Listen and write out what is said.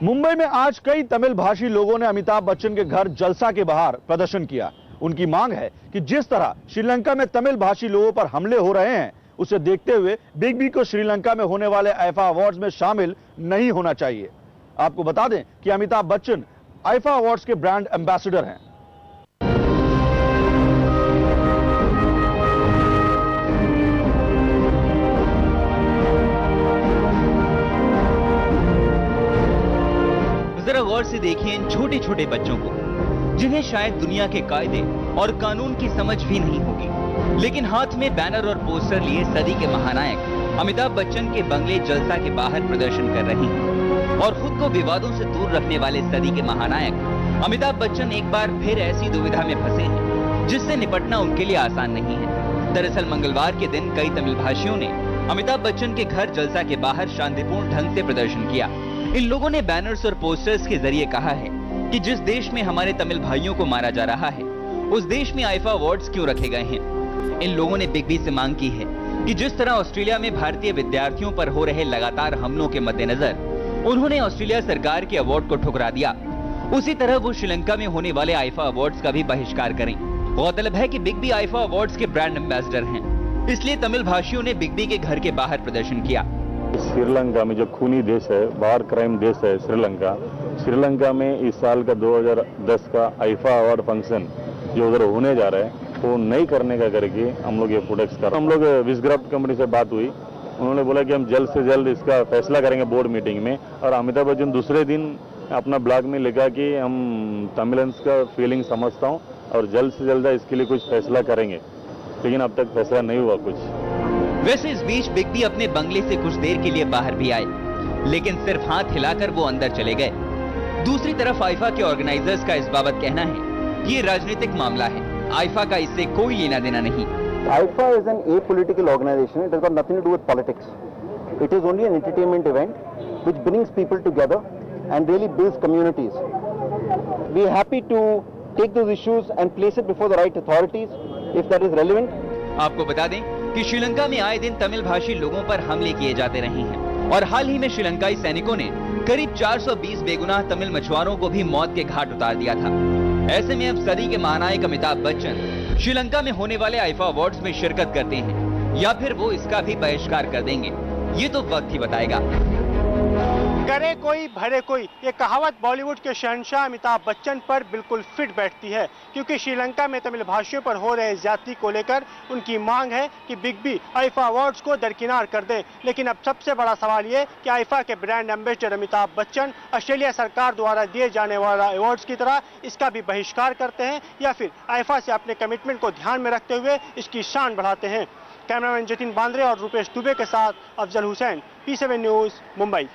मुंबई में आज कई तमिल भाषी लोगों ने अमिताभ बच्चन के घर जलसा के बाहर प्रदर्शन किया। उनकी मांग है कि जिस तरह श्रीलंका में तमिल भाषी लोगों पर हमले हो रहे हैं, उसे देखते हुए बिग बी को श्रीलंका में होने वाले आईफा अवार्ड्स में शामिल नहीं होना चाहिए। आपको बता दें कि अमिताभ बच्चन आईफा अवार्ड्स के ब्रांड एम्बेसडर हैं। जरा गौर से देखिए इन छोटे छोटे बच्चों को, जिन्हें शायद दुनिया के कायदे और कानून की समझ भी नहीं होगी, लेकिन हाथ में बैनर और पोस्टर लिए सदी के महानायक अमिताभ बच्चन के बंगले जलसा के बाहर प्रदर्शन कर रहे हैं। और खुद को विवादों से दूर रखने वाले सदी के महानायक अमिताभ बच्चन एक बार फिर ऐसी दुविधा में फंसे हैं जिससे निपटना उनके लिए आसान नहीं है। दरअसल मंगलवार के दिन कई तमिल भाषियों ने अमिताभ बच्चन के घर जलसा के बाहर शांतिपूर्ण ढंग से प्रदर्शन किया। इन लोगों ने बैनर्स और पोस्टर्स के जरिए कहा है कि जिस देश में हमारे तमिल भाइयों को मारा जा रहा है, उस देश में आईफा अवार्ड्स क्यों रखे गए हैं। इन लोगों ने बिग बी से मांग की है कि जिस तरह ऑस्ट्रेलिया में भारतीय विद्यार्थियों पर हो रहे लगातार हमलों के मद्देनजर उन्होंने ऑस्ट्रेलिया सरकार के अवार्ड को ठुकरा दिया, उसी तरह वो श्रीलंका में होने वाले आईफा अवार्ड्स का भी बहिष्कार करें। गौरतलब है कि बिग बी आईफा अवार्ड्स के ब्रांड एम्बेसडर हैं, इसलिए तमिल भाषियों ने बिग बी के घर के बाहर प्रदर्शन किया। श्रीलंका में जो खूनी देश है, वार क्राइम देश है श्रीलंका में इस साल का 2010 का आईफा अवार्ड फंक्शन जो उधर होने जा रहा है वो नहीं करने का करके हम लोग ये प्रोटेस्ट कर रहे हैं। हम लोग विस्क्राफ्ट कंपनी से बात हुई, उन्होंने बोला कि हम जल्द से जल्द इसका फैसला करेंगे बोर्ड मीटिंग में। और अमिताभ बच्चन दूसरे दिन अपना ब्लॉग में लिखा कि हम तमिलियंस का फीलिंग समझता हूँ और जल्द से जल्द इसके लिए कुछ फैसला करेंगे, लेकिन अब तक फैसला नहीं हुआ कुछ। वैसे इस बीच बिग बी अपने बंगले से कुछ देर के लिए बाहर भी आए, लेकिन सिर्फ हाथ हिलाकर वो अंदर चले गए। दूसरी तरफ आईफा के ऑर्गेनाइजर्स का इस बाबत कहना है कि ये राजनीतिक मामला है, आईफा का इससे कोई लेना देना नहीं। IIFA is an apolitical organization. It has got nothing to do with politics. It is only an entertainment event which brings people together and really builds communities. We are happy to take those issues and place it before the right authorities if that is relevant. आपको बता दें कि श्रीलंका में आए दिन तमिल भाषी लोगों पर हमले किए जाते रहे हैं और हाल ही में श्रीलंकाई सैनिकों ने करीब 420 बेगुनाह तमिल मछुआरों को भी मौत के घाट उतार दिया था। ऐसे में अब सदी के महानायक अमिताभ बच्चन श्रीलंका में होने वाले आईफा अवार्ड्स में शिरकत करते हैं या फिर वो इसका भी बहिष्कार कर देंगे, ये तो वक्त ही बताएगा। करे कोई भरे कोई, ये कहावत बॉलीवुड के शहंशाह अमिताभ बच्चन पर बिल्कुल फिट बैठती है, क्योंकि श्रीलंका में तमिल भाषियों पर हो रहे ज्यादती को लेकर उनकी मांग है कि बिग बी आईफा अवार्ड्स को दरकिनार कर दे। लेकिन अब सबसे बड़ा सवाल ये कि आईफा के brand ambassador Amitabh Bachchan Australia सरकार द्वारा दिए जाने वाला अवार्ड्स की तरह इसका भी बहिष्कार करते हैं या फिर आईफा से अपने कमिटमेंट को ध्यान में रखते हुए इसकी शान बढ़ाते हैं। कैमरामैन जतिन बांद्रे और रुपेश दुबे के साथ अफजल हुसैन, P7 न्यूज, मुंबई।